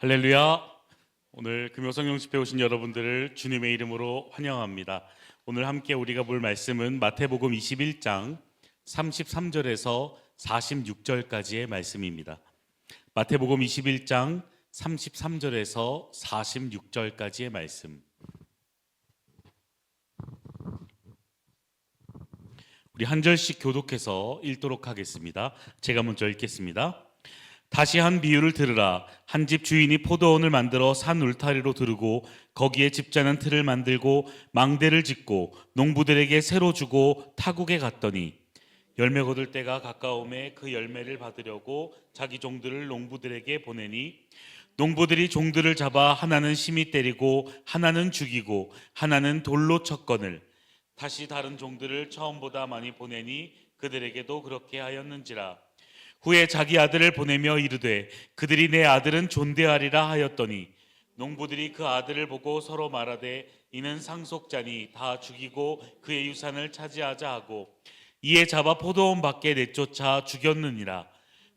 할렐루야. 오늘 금요성령 집회 오신 여러분들을 주님의 이름으로 환영합니다. 오늘 함께 우리가 볼 말씀은 마태복음 21장 33절에서 46절까지의 말씀입니다. 마태복음 21장 33절에서 46절까지의 말씀. 우리 한 절씩 교독해서 읽도록 하겠습니다. 제가 먼저 읽겠습니다. 다시 한 비유를 들으라. 한 집 주인이 포도원을 만들어 산 울타리로 두르고 거기에 집자는 틀을 만들고 망대를 짓고 농부들에게 새로 주고 타국에 갔더니 열매 거둘 때가 가까움에 그 열매를 받으려고 자기 종들을 농부들에게 보내니 농부들이 종들을 잡아 하나는 심히 때리고 하나는 죽이고 하나는 돌로 쳤거늘 다시 다른 종들을 처음보다 많이 보내니 그들에게도 그렇게 하였는지라. 후에 자기 아들을 보내며 이르되 그들이 내 아들은 존대하리라 하였더니 농부들이 그 아들을 보고 서로 말하되 이는 상속자니 다 죽이고 그의 유산을 차지하자 하고 이에 잡아 포도원 밖에 내쫓아 죽였느니라.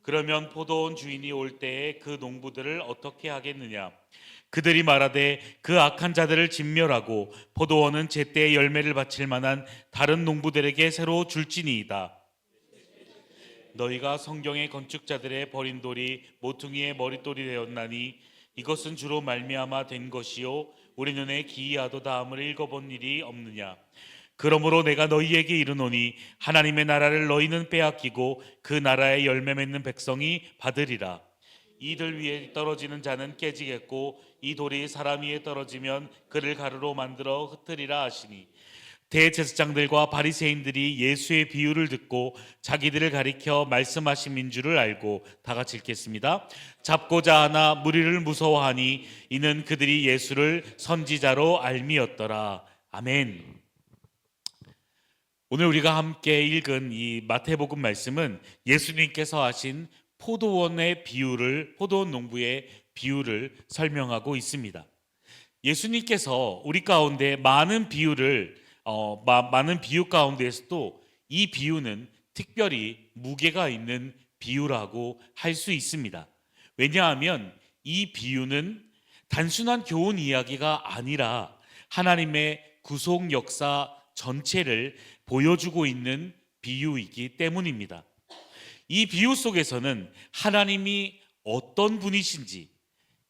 그러면 포도원 주인이 올 때에 그 농부들을 어떻게 하겠느냐? 그들이 말하되 그 악한 자들을 진멸하고 포도원은 제때에 열매를 바칠 만한 다른 농부들에게 새로 줄지니이다. 너희가 성경의 건축자들의 버린 돌이 모퉁이의 머릿돌이 되었나니 이것은 주로 말미암아 된 것이요 우리 눈에 기이하도다 함을 읽어본 일이 없느냐. 그러므로 내가 너희에게 이르노니 하나님의 나라를 너희는 빼앗기고 그 나라의 열매 맺는 백성이 받으리라. 이들 위에 떨어지는 자는 깨지겠고 이 돌이 사람 위에 떨어지면 그를 가루로 만들어 흩으리라 하시니 대제사장들과 바리새인들이 예수의 비유를 듣고 자기들을 가리켜 말씀하신 줄을 알고 다 같이 읽겠습니다. 잡고자 하나 무리를 무서워하니 이는 그들이 예수를 선지자로 알미었더라. 아멘. 오늘 우리가 함께 읽은 이 마태복음 말씀은 예수님께서 하신 포도원 농부의 비유를 설명하고 있습니다. 예수님께서 우리 가운데 많은 비유 가운데에서도 이 비유는 특별히 무게가 있는 비유라고 할 수 있습니다. 왜냐하면 이 비유는 단순한 교훈 이야기가 아니라 하나님의 구속 역사 전체를 보여주고 있는 비유이기 때문입니다. 이 비유 속에서는 하나님이 어떤 분이신지,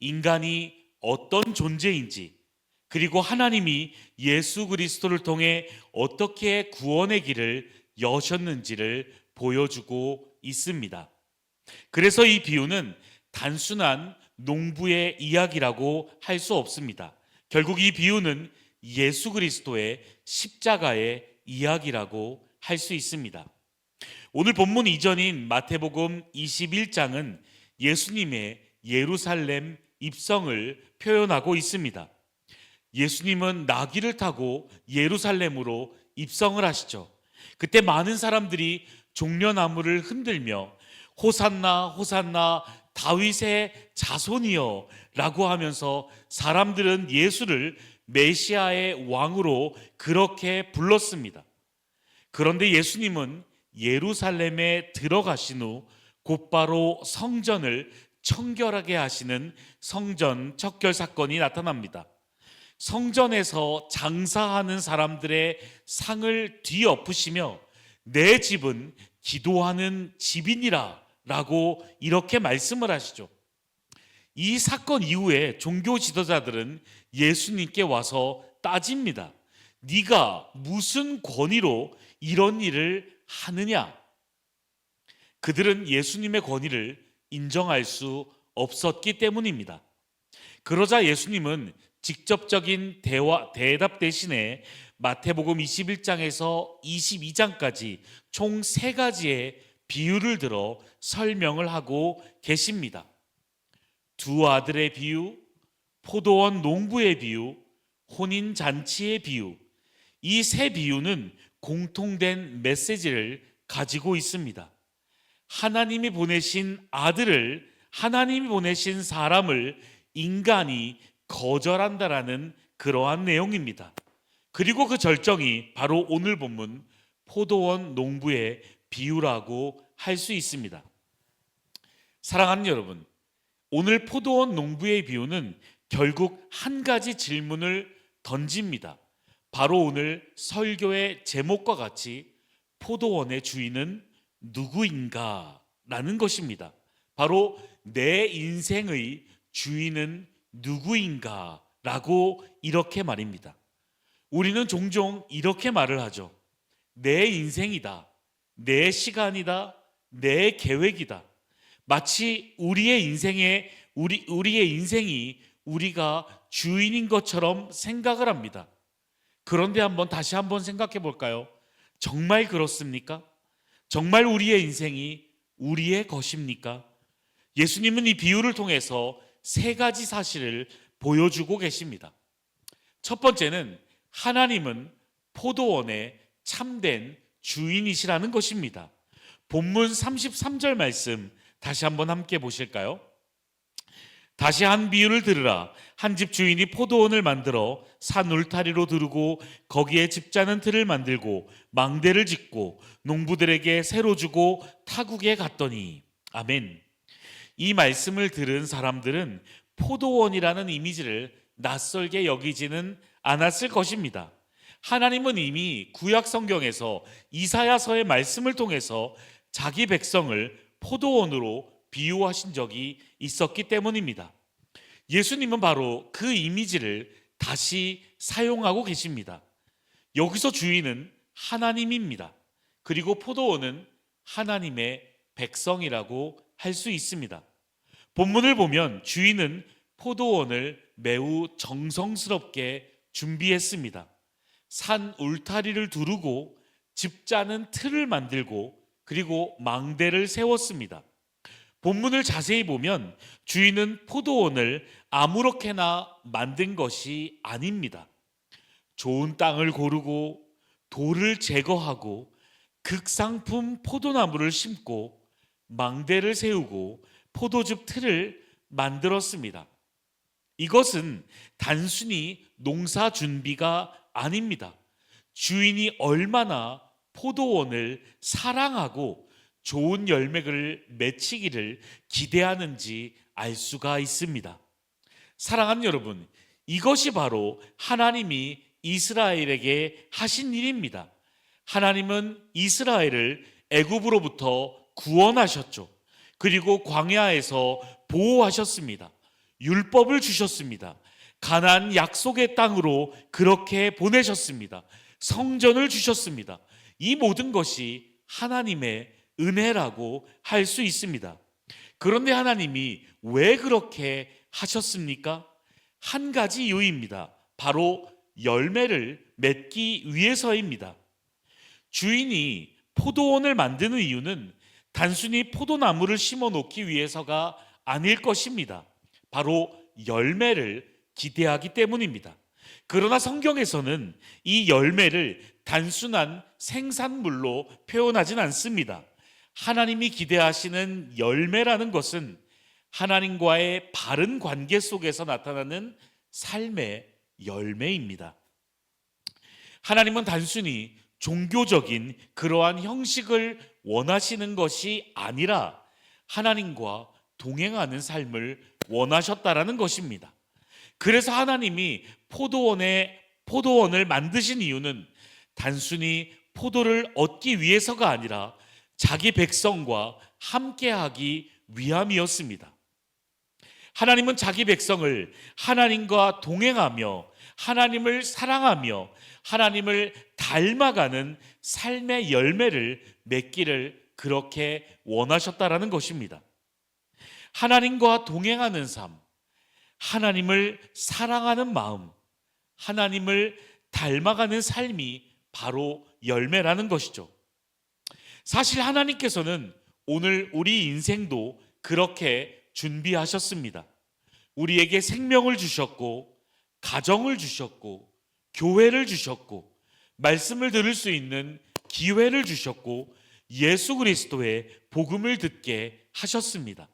인간이 어떤 존재인지, 그리고 하나님이 예수 그리스도를 통해 어떻게 구원의 길을 여셨는지를 보여주고 있습니다. 그래서 이 비유는 단순한 농부의 이야기라고 할 수 없습니다. 결국 이 비유는 예수 그리스도의 십자가의 이야기라고 할 수 있습니다. 오늘 본문 이전인 마태복음 21장은 예수님의 예루살렘 입성을 표현하고 있습니다. 예수님은 나귀를 타고 예루살렘으로 입성을 하시죠. 그때 많은 사람들이 종려나무를 흔들며 호산나 호산나 다윗의 자손이여 라고 하면서 사람들은 예수를 메시아의 왕으로 그렇게 불렀습니다. 그런데 예수님은 예루살렘에 들어가신 후 곧바로 성전을 청결하게 하시는 성전 척결 사건이 나타납니다. 성전에서 장사하는 사람들의 상을 뒤엎으시며 내 집은 기도하는 집이니라 라고 이렇게 말씀을 하시죠. 이 사건 이후에 종교 지도자들은 예수님께 와서 따집니다. 네가 무슨 권위로 이런 일을 하느냐? 그들은 예수님의 권위를 인정할 수 없었기 때문입니다. 그러자 예수님은 직접적인 대답 대신에 마태복음 21장에서 22장까지 총 3가지의 비유를 들어 설명을 하고 계십니다. 두 아들의 비유, 포도원 농부의 비유, 혼인잔치의 비유. 이 3비유는 공통된 메시지를 가지고 있습니다. 하나님이 보내신 아들을, 하나님이 보내신 사람을 인간이 거절한다라는 그러한 내용입니다. 그리고 그 절정이 바로 오늘 본문 포도원 농부의 비유라고 할 수 있습니다. 사랑하는 여러분, 오늘 포도원 농부의 비유는 결국 한 가지 질문을 던집니다. 바로 오늘 설교의 제목과 같이 포도원의 주인은 누구인가? 라는 것입니다. 바로 내 인생의 주인은 누구인가? 라고 이렇게 말입니다. 우리는 종종 이렇게 말을 하죠. 내 인생이다. 내 시간이다. 내 계획이다. 마치 우리의 인생이 우리가 주인인 것처럼 생각을 합니다. 그런데 다시 한번 생각해 볼까요? 정말 그렇습니까? 정말 우리의 인생이 우리의 것입니까? 예수님은 이 비유를 통해서 세 가지 사실을 보여주고 계십니다. 첫 번째는 하나님은 포도원의 참된 주인이시라는 것입니다. 본문 33절 말씀 다시 한번 함께 보실까요? 다시 한 비유를 들으라. 한 집 주인이 포도원을 만들어 산 울타리로 두르고 거기에 집 짜는 틀을 만들고 망대를 짓고 농부들에게 새로 주고 타국에 갔더니. 아멘. 이 말씀을 들은 사람들은 포도원이라는 이미지를 낯설게 여기지는 않았을 것입니다. 하나님은 이미 구약 성경에서 이사야서의 말씀을 통해서 자기 백성을 포도원으로 비유하신 적이 있었기 때문입니다. 예수님은 바로 그 이미지를 다시 사용하고 계십니다. 여기서 주인은 하나님입니다. 그리고 포도원은 하나님의 백성이라고 할 수 있습니다. 본문을 보면 주인은 포도원을 매우 정성스럽게 준비했습니다. 산 울타리를 두르고 집 짜는 틀을 만들고 그리고 망대를 세웠습니다. 본문을 자세히 보면 주인은 포도원을 아무렇게나 만든 것이 아닙니다. 좋은 땅을 고르고 돌을 제거하고 극상품 포도나무를 심고 망대를 세우고 포도즙 틀을 만들었습니다. 이것은 단순히 농사 준비가 아닙니다. 주인이 얼마나 포도원을 사랑하고 좋은 열매를 맺히기를 기대하는지 알 수가 있습니다. 사랑하는 여러분, 이것이 바로 하나님이 이스라엘에게 하신 일입니다. 하나님은 이스라엘을 애굽으로부터 구원하셨죠. 그리고 광야에서 보호하셨습니다. 율법을 주셨습니다. 가나안 약속의 땅으로 그렇게 보내셨습니다. 성전을 주셨습니다. 이 모든 것이 하나님의 은혜라고 할 수 있습니다. 그런데 하나님이 왜 그렇게 하셨습니까? 한 가지 이유입니다. 바로 열매를 맺기 위해서입니다. 주인이 포도원을 만드는 이유는 단순히 포도나무를 심어 놓기 위해서가 아닐 것입니다. 바로 열매를 기대하기 때문입니다. 그러나 성경에서는 이 열매를 단순한 생산물로 표현하진 않습니다. 하나님이 기대하시는 열매라는 것은 하나님과의 바른 관계 속에서 나타나는 삶의 열매입니다. 하나님은 단순히 종교적인 그러한 형식을 원하시는 것이 아니라 하나님과 동행하는 삶을 원하셨다라는 것입니다. 그래서 하나님이 포도원을 만드신 이유는 단순히 포도를 얻기 위해서가 아니라 자기 백성과 함께하기 위함이었습니다. 하나님은 자기 백성을 하나님과 동행하며 하나님을 사랑하며 하나님을 닮아가는 삶의 열매를 맺기를 그렇게 원하셨다라는 것입니다. 하나님과 동행하는 삶, 하나님을 사랑하는 마음, 하나님을 닮아가는 삶이 바로 열매라는 것이죠. 사실 하나님께서는 오늘 우리 인생도 그렇게 준비하셨습니다. 우리에게 생명을 주셨고, 가정을 주셨고, 교회를 주셨고, 말씀을 들을 수 있는 기회를 주셨고, 예수 그리스도의 복음을 듣게 하셨습니다.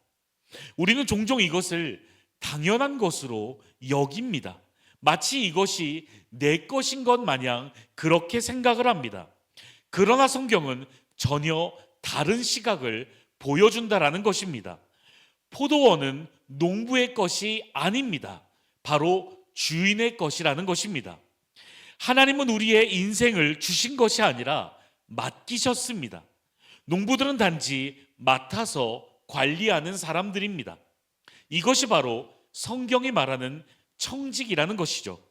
우리는 종종 이것을 당연한 것으로 여깁니다. 마치 이것이 내 것인 것 마냥 그렇게 생각을 합니다. 그러나 성경은 전혀 다른 시각을 보여준다라는 것입니다. 포도원은 농부의 것이 아닙니다. 바로 주인의 것이라는 것입니다. 하나님은 우리의 인생을 주신 것이 아니라 맡기셨습니다. 농부들은 단지 맡아서 관리하는 사람들입니다. 이것이 바로 성경이 말하는 청직이라는 것이죠.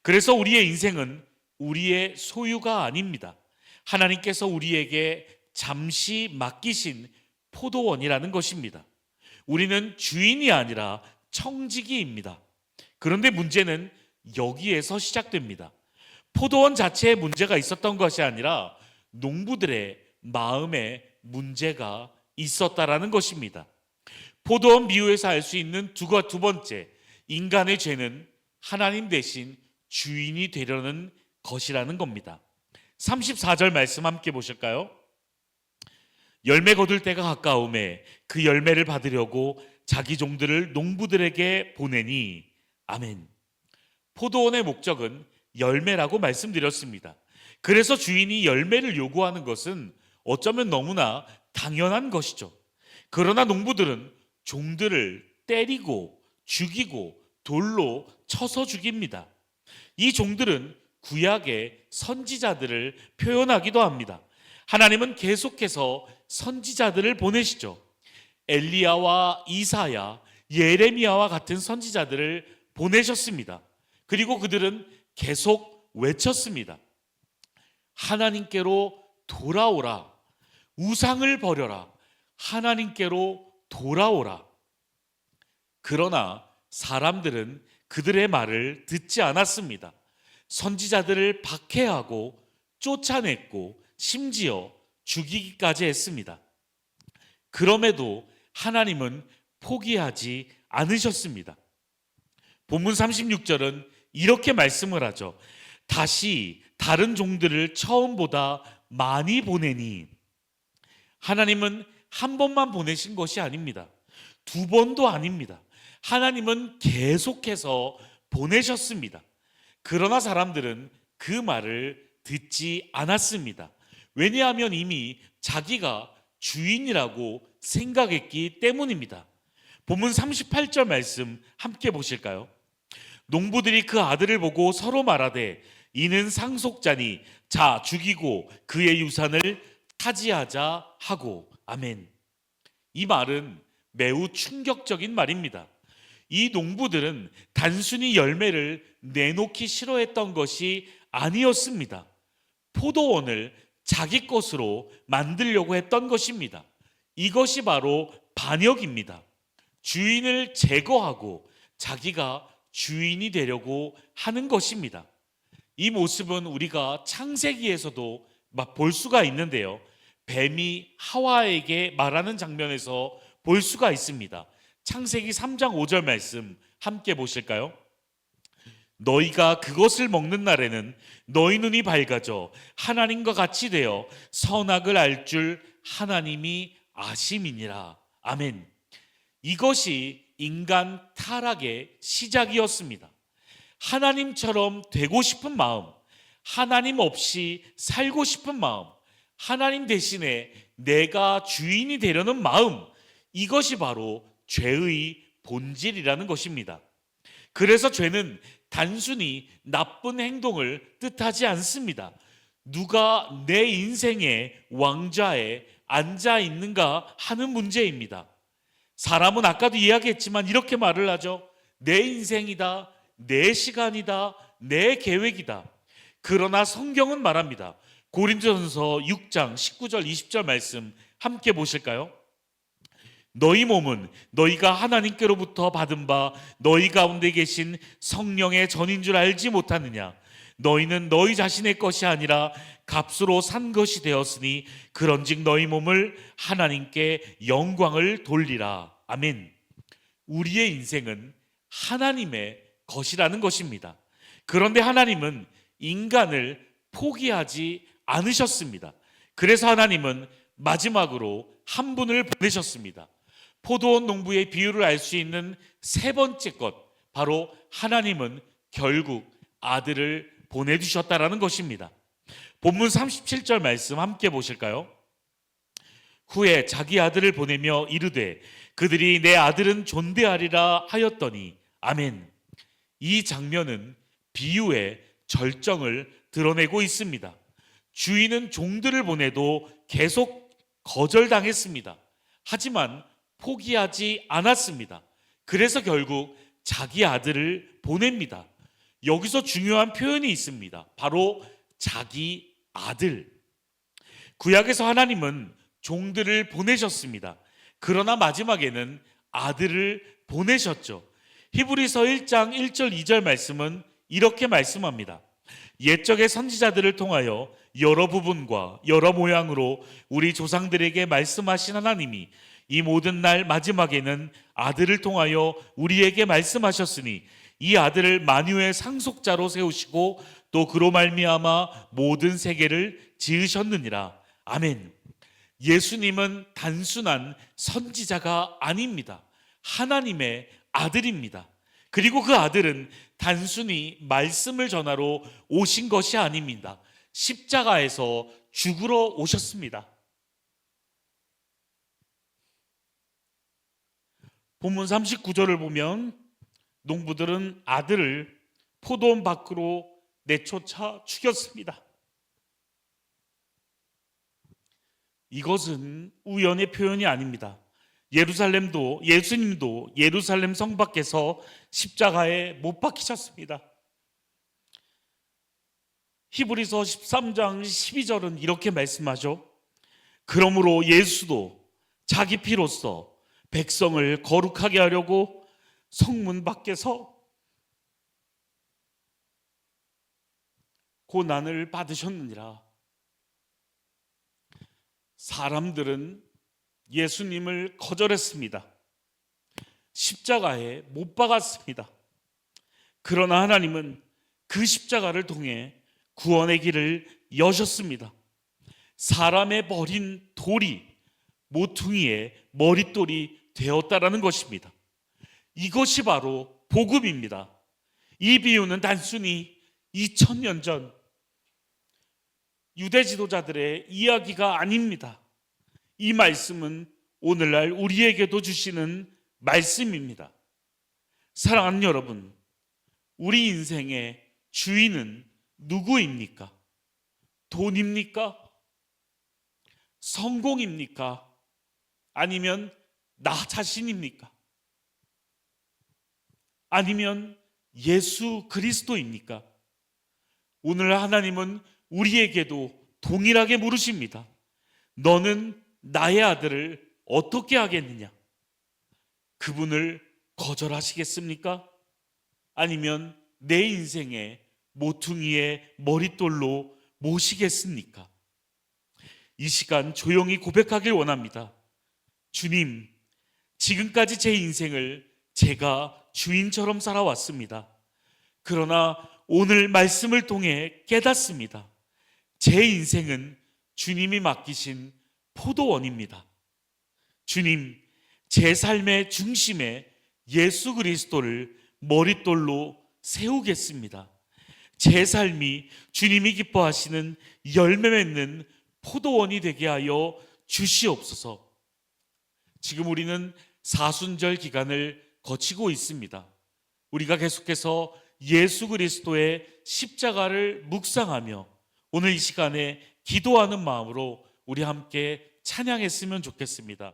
그래서 우리의 인생은 우리의 소유가 아닙니다. 하나님께서 우리에게 잠시 맡기신 포도원이라는 것입니다. 우리는 주인이 아니라 청지기입니다. 그런데 문제는 여기에서 시작됩니다. 포도원 자체에 문제가 있었던 것이 아니라 농부들의 마음에 문제가 있었다라는 것입니다. 포도원 비유에서 알 수 있는 두 번째, 인간의 죄는 하나님 대신 주인이 되려는 것이라는 겁니다. 34절 말씀 함께 보실까요? 열매 거둘 때가 가까우매 그 열매를 받으려고 자기 종들을 농부들에게 보내니. 아멘. 포도원의 목적은 열매라고 말씀드렸습니다. 그래서 주인이 열매를 요구하는 것은 어쩌면 너무나 당연한 것이죠. 그러나 농부들은 종들을 때리고 죽이고 돌로 쳐서 죽입니다. 이 종들은 구약의 선지자들을 표현하기도 합니다. 하나님은 계속해서 선지자들을 보내시죠. 엘리야와 이사야, 예레미야와 같은 선지자들을 보내셨습니다. 그리고 그들은 계속 외쳤습니다. 하나님께로 돌아오라. 우상을 버려라. 하나님께로 돌아오라. 그러나 사람들은 그들의 말을 듣지 않았습니다. 선지자들을 박해하고 쫓아냈고 심지어 죽이기까지 했습니다. 그럼에도 하나님은 포기하지 않으셨습니다. 본문 36절은 이렇게 말씀을 하죠. 다시 다른 종들을 처음보다 많이 보내니. 하나님은 한 번만 보내신 것이 아닙니다. 두 번도 아닙니다. 하나님은 계속해서 보내셨습니다. 그러나 사람들은 그 말을 듣지 않았습니다. 왜냐하면 이미 자기가 주인이라고 생각했기 때문입니다. 본문 38절 말씀 함께 보실까요? 농부들이 그 아들을 보고 서로 말하되 이는 상속자니 자 죽이고 그의 유산을 차지하자 하고. 아멘. 이 말은 매우 충격적인 말입니다. 이 농부들은 단순히 열매를 내놓기 싫어했던 것이 아니었습니다. 포도원을 자기 것으로 만들려고 했던 것입니다. 이것이 바로 반역입니다. 주인을 제거하고 자기가 주인이 되려고 하는 것입니다. 이 모습은 우리가 창세기에서도 볼 수가 있는데요. 뱀이 하와에게 말하는 장면에서 볼 수가 있습니다. 창세기 3장 5절 말씀 함께 보실까요? 너희가 그것을 먹는 날에는 너희 눈이 밝아져 하나님과 같이 되어 선악을 알 줄 하나님이 아심이니라. 아멘. 이것이 인간 타락의 시작이었습니다. 하나님처럼 되고 싶은 마음, 하나님 없이 살고 싶은 마음, 하나님 대신에 내가 주인이 되려는 마음, 이것이 바로 죄의 본질이라는 것입니다. 그래서 죄는 단순히 나쁜 행동을 뜻하지 않습니다. 누가 내 인생의 왕좌에 앉아 있는가 하는 문제입니다. 사람은 아까도 이야기했지만 이렇게 말을 하죠. 내 인생이다, 내 시간이다, 내 계획이다. 그러나 성경은 말합니다. 고린도전서 6장 19절 20절 말씀 함께 보실까요? 너희 몸은 너희가 하나님께로부터 받은 바 너희 가운데 계신 성령의 전인 줄 알지 못하느냐? 너희는 너희 자신의 것이 아니라 값으로 산 것이 되었으니 그런즉 너희 몸을 하나님께 영광을 돌리라. 아멘. 우리의 인생은 하나님의 것이라는 것입니다. 그런데 하나님은 인간을 포기하지 않으셨습니다. 그래서 하나님은 마지막으로 한 분을 보내셨습니다. 포도원 농부의 비유를 알 수 있는 세 번째 것, 바로 하나님은 결국 아들을 보내주셨다라는 것입니다. 본문 37절 말씀 함께 보실까요? 후에 자기 아들을 보내며 이르되 그들이 내 아들은 존대하리라 하였더니 아멘. 이 장면은 비유의 절정을 드러내고 있습니다. 주인은 종들을 보내도 계속 거절당했습니다. 하지만 포기하지 않았습니다. 그래서 결국 자기 아들을 보냅니다. 여기서 중요한 표현이 있습니다. 바로 자기 아들. 구약에서 하나님은 종들을 보내셨습니다. 그러나 마지막에는 아들을 보내셨죠. 히브리서 1장 1절 2절 말씀은 이렇게 말씀합니다. 옛적의 선지자들을 통하여 여러 부분과 여러 모양으로 우리 조상들에게 말씀하신 하나님이 이 모든 날 마지막에는 아들을 통하여 우리에게 말씀하셨으니 이 아들을 만유의 상속자로 세우시고 또 그로 말미암아 모든 세계를 지으셨느니라. 아멘. 예수님은 단순한 선지자가 아닙니다. 하나님의 아들입니다. 그리고 그 아들은 단순히 말씀을 전하러 오신 것이 아닙니다. 십자가에서 죽으러 오셨습니다. 본문 39절을 보면 농부들은 아들을 포도원 밖으로 내쫓아 죽였습니다. 이것은 우연의 표현이 아닙니다. 예수님도 예루살렘 성 밖에서 십자가에 못 박히셨습니다. 히브리서 13장 12절은 이렇게 말씀하죠. 그러므로 예수도 자기 피로써 백성을 거룩하게 하려고 성문 밖에서 고난을 받으셨느니라. 사람들은 예수님을 거절했습니다. 십자가에 못 박았습니다. 그러나 하나님은 그 십자가를 통해 구원의 길을 여셨습니다. 사람의 버린 돌이 모퉁이의 머릿돌이 되었다라는 것입니다. 이것이 바로 복음입니다. 이 비유는 단순히 2000년 전 유대 지도자들의 이야기가 아닙니다. 이 말씀은 오늘날 우리에게도 주시는 말씀입니다. 사랑하는 여러분, 우리 인생의 주인은 누구입니까? 돈입니까? 성공입니까? 아니면 나 자신입니까? 아니면 예수 그리스도입니까? 오늘 하나님은 우리에게도 동일하게 물으십니다. 너는 나의 아들을 어떻게 하겠느냐? 그분을 거절하시겠습니까? 아니면 내 인생의 모퉁이의 머릿돌로 모시겠습니까? 이 시간 조용히 고백하길 원합니다. 주님, 지금까지 제 인생을 제가 주인처럼 살아왔습니다. 그러나 오늘 말씀을 통해 깨닫습니다. 제 인생은 주님이 맡기신 포도원입니다. 주님, 제 삶의 중심에 예수 그리스도를 머릿돌로 세우겠습니다. 제 삶이 주님이 기뻐하시는 열매 맺는 포도원이 되게 하여 주시옵소서. 지금 우리는 사순절 기간을 거치고 있습니다. 우리가 계속해서 예수 그리스도의 십자가를 묵상하며 오늘 이 시간에 기도하는 마음으로 우리 함께 찬양했으면 좋겠습니다.